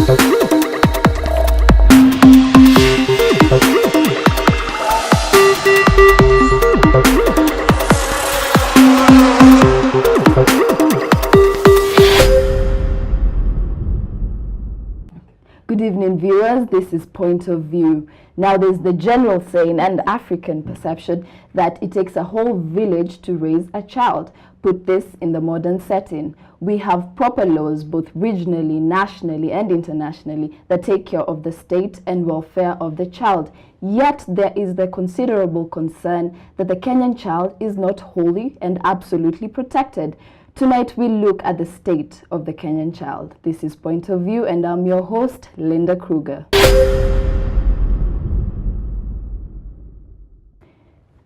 Good evening, viewers. This is Point of View. Now, there's the general saying and African perception that it takes a whole village to raise a child. Put this in the modern setting. We have proper laws, both regionally, nationally, and internationally, that take care of the state and welfare of the child. Yet, there is the considerable concern that the Kenyan child is not wholly and absolutely protected. Tonight, we look at the state of the Kenyan child. This is Point of View, and I'm your host, Linda Kruger.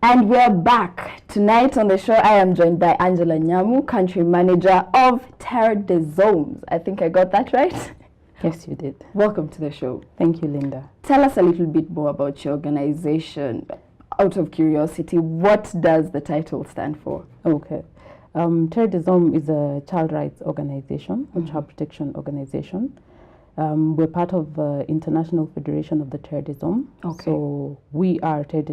And we're back. Tonight on the show, I am joined by Angela Nyamu, country manager of Terre. I think I got that right? Yes, you did. Welcome to the show. Thank you, Linda. Tell us a little bit more about your organization. Out of curiosity, what does the title stand for? Okay. Terre is a child rights organization, a child protection organization. We're part of the International Federation of the Terre. Okay. So we are Terre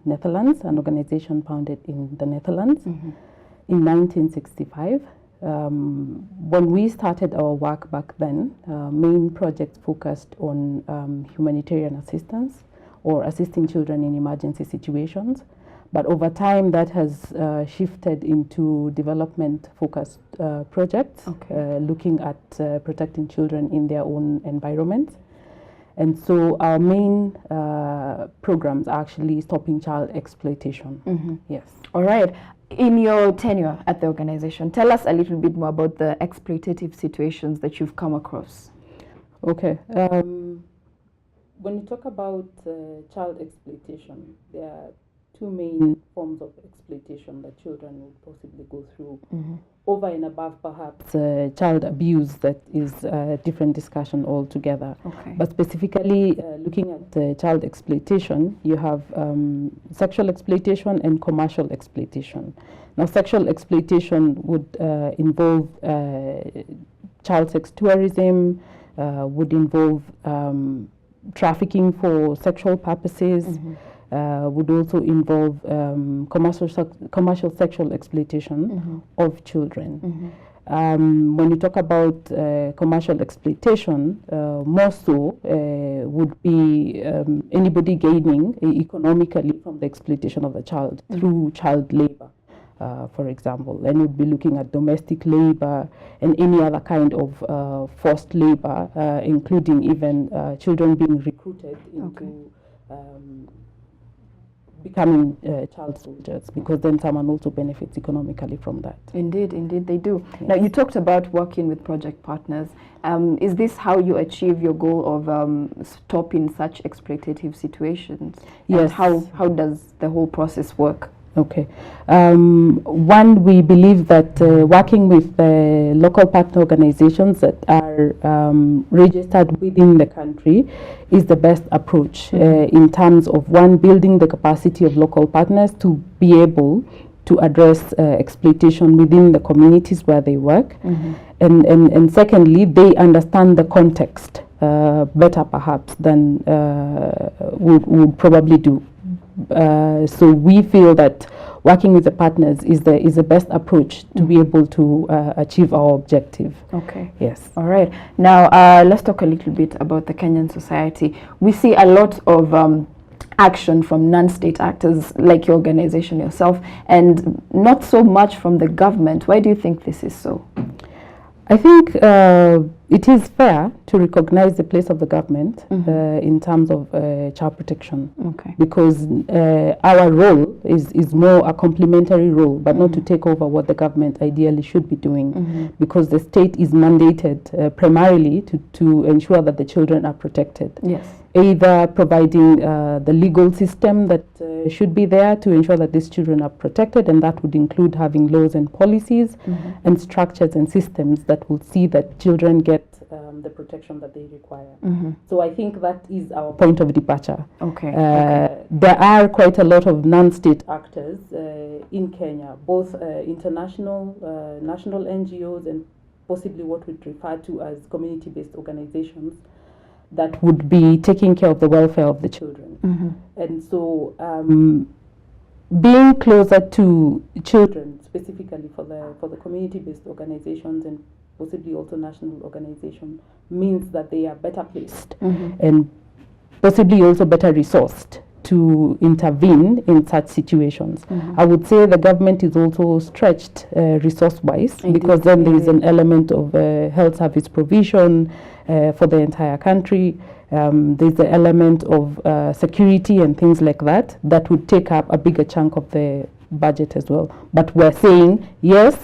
Netherlands, an organization founded in the Netherlands in 1965. When we started our work back then, main projects focused on humanitarian assistance or assisting children in emergency situations. But over time, that has shifted into development-focused projects, looking at protecting children in their own environments. And so our main programs are actually stopping child exploitation. Yes. All right. In your tenure at the organization, tell us a little bit more about the exploitative situations that you've come across. Okay. When you talk about child exploitation, there are two main forms of exploitation that children would possibly go through. Over and above, perhaps, child abuse, that is a different discussion altogether. Okay. But specifically, looking at child exploitation, you have sexual exploitation and commercial exploitation. Now, sexual exploitation would involve child sex tourism, would involve trafficking for sexual purposes, would also involve commercial sexual exploitation of children. When you talk about commercial exploitation, more so would be anybody gaining economically from the exploitation of the child through child labor, for example. And would be looking at domestic labor and any other kind of forced labor, including even children being recruited into becoming child soldiers, because then someone also benefits economically from that. Indeed, indeed they do. Yes. Now, you talked about working with project partners. Is this how you achieve your goal of stopping such exploitative situations? Yes. And how does the whole process work? Okay. One, we believe that working with local partner organizations that are registered within the country is the best approach in terms of, one, building the capacity of local partners to be able to address exploitation within the communities where they work. And secondly, they understand the context better perhaps than would probably do. So we feel that working with the partners is the best approach to be able to achieve our objective. Okay. Yes. All right. Now, let's talk a little bit about the Kenyan society. We see a lot of action from non-state actors like your organization yourself, and not so much from the government. Why do you think this is so? I think it is fair to recognize the place of the government in terms of child protection, because our role is more a complementary role, but not to take over what the government ideally should be doing, because the state is mandated primarily to ensure that the children are protected. Yes. Either providing the legal system that should be there to ensure that these children are protected, and that would include having laws and policies and structures and systems that will see that children get the protection that they require. So I think that is our point of departure. Okay. There are quite a lot of non-state actors in Kenya, both international, national NGOs and possibly what we'd refer to as community-based organizations that would be taking care of the welfare of the children. And so being closer to children, specifically for the community-based organizations and possibly also national organizations, means that they are better placed and possibly also better resourced to intervene in such situations. I would say the government is also stretched resource-wise, because then there is an element of health service provision for the entire country. There's the element of security and things like that that would take up a bigger chunk of the budget as well. But we're saying, yes,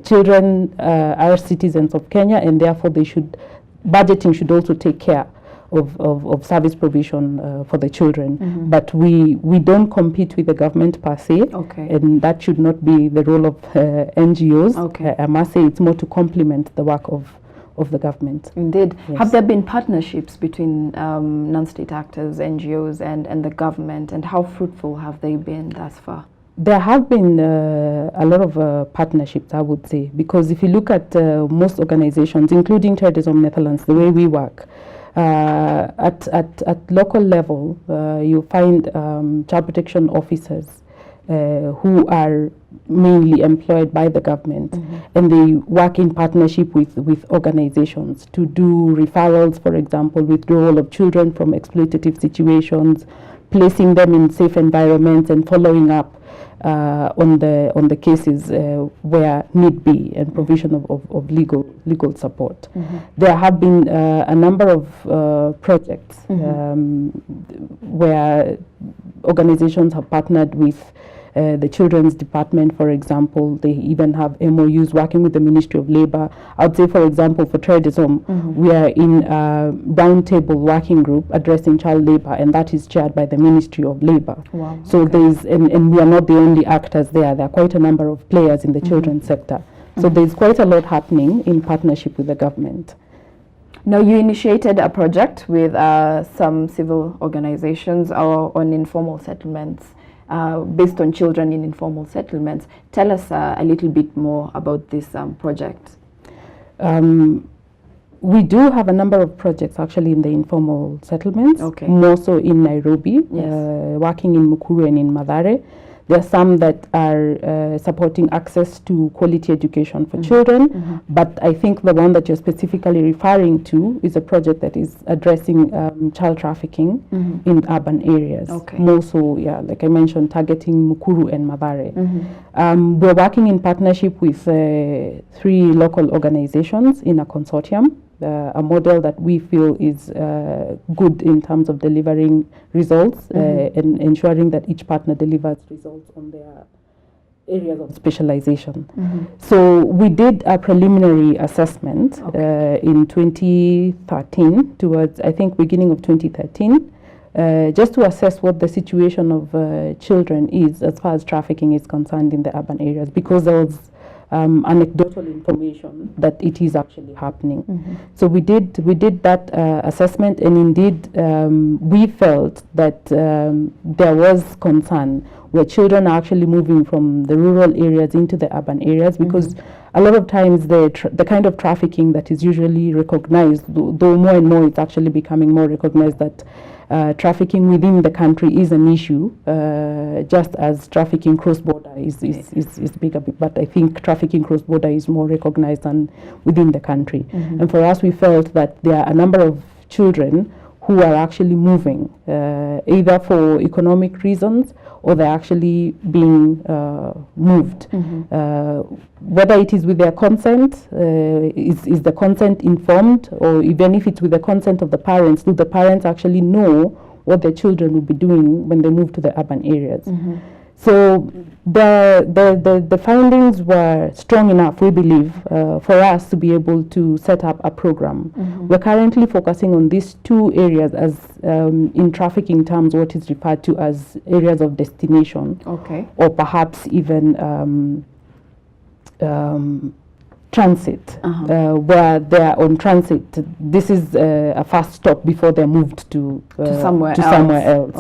children are citizens of Kenya, and therefore budgeting should also take care of service provision for the children. But we don't compete with the government per se, and that should not be the role of NGOs. I must say it's more to complement the work of the government. Indeed. Yes. Have there been partnerships between non-state actors, NGOs, and the government, and how fruitful have they been thus far? There have been a lot of partnerships, I would say, because if you look at most organizations, including Terre Netherlands, the way we work, at local level, you find child protection officers who are mainly employed by the government, and they work in partnership with organizations to do referrals, for example, withdrawal of children from exploitative situations, placing them in safe environments, and following up on the cases where need be, and provision of legal support. There have been a number of projects where organizations have partnered with the Children's Department, for example. They even have MOUs working with the Ministry of Labor. I would say, for example, for Terre, we are in a roundtable working group addressing child labor, and that is chaired by the Ministry of Labor. Wow. So there's, and we are not the only actors there. There are quite a number of players in the children's sector. So there's quite a lot happening in partnership with the government. Now, you initiated a project with some civil organizations on informal settlements. Based on children in informal settlements. Tell us a little bit more about this project. We do have a number of projects actually in the informal settlements, more so in Nairobi, working in Mukuru and in Mathare. There are some that are supporting access to quality education for children, but I think the one that you're specifically referring to is a project that is addressing child trafficking in urban areas. More so, like I mentioned, targeting Mukuru and Mathare. We're working in partnership with 3 local organizations in a consortium. A model that we feel is good in terms of delivering results and ensuring that each partner delivers results on their areas of specialization. So we did a preliminary assessment in 2013, towards I think beginning of 2013, just to assess what the situation of children is as far as trafficking is concerned in the urban areas, because there was anecdotal information that it is actually happening. So we did that assessment, and indeed we felt that there was concern where children are actually moving from the rural areas into the urban areas, because a lot of times the kind of trafficking that is usually recognized, though more and more it's actually becoming more recognized that trafficking within the country is an issue, just as trafficking cross-border is bigger. But I think trafficking cross-border is more recognized than within the country. And for us, we felt that there are a number of children who are actually moving, either for economic reasons or they're actually being moved. Whether it is with their consent, is the consent informed, or even if it's with the consent of the parents, do the parents actually know what their children will be doing when they move to the urban areas? So the findings were strong enough, we believe, for us to be able to set up a program. We're currently focusing on these 2 areas as, in trafficking terms, what is referred to as areas of destination, or perhaps even transit, where they're on transit. This is a first stop before they're moved to somewhere else.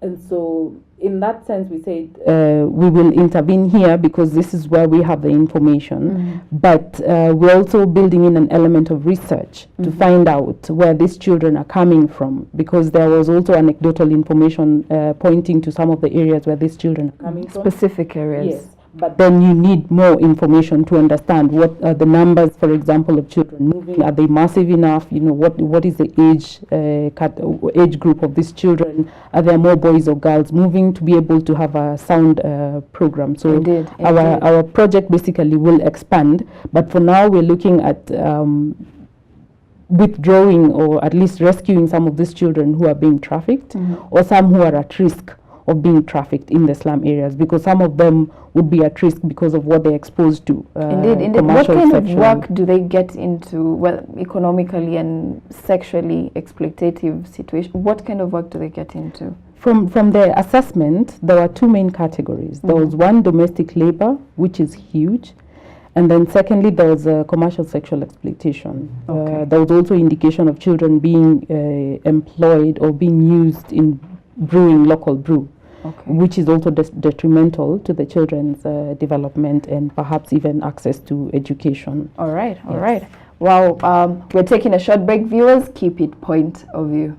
And so, in that sense, we said we will intervene here because this is where we have the information. But we're also building in an element of research to find out where these children are coming from, because there was also anecdotal information pointing to some of the areas where these children are coming from. Specific areas. Yes. But then you need more information to understand what are the numbers, for example, of children moving. Are they massive enough? You know, what is the age group of these children? Are there more boys or girls moving, to be able to have a sound program? So Indeed. our project basically will expand. But for now, we're looking at withdrawing or at least rescuing some of these children who are being trafficked, or some who are at risk of being trafficked in the slum areas, because some of them would be at risk because of what they're exposed to. Indeed. What kind of work do they get into, well, economically and sexually exploitative situation? What kind of work do they get into? From the assessment, there were two main categories. There was one, domestic labor, which is huge. And then secondly, there was commercial sexual exploitation. There was also indication of children being employed or being used in brewing local brew, which is also detrimental to the children's development and perhaps even access to education. All right. Well, we're taking a short break, viewers. Keep it point of view.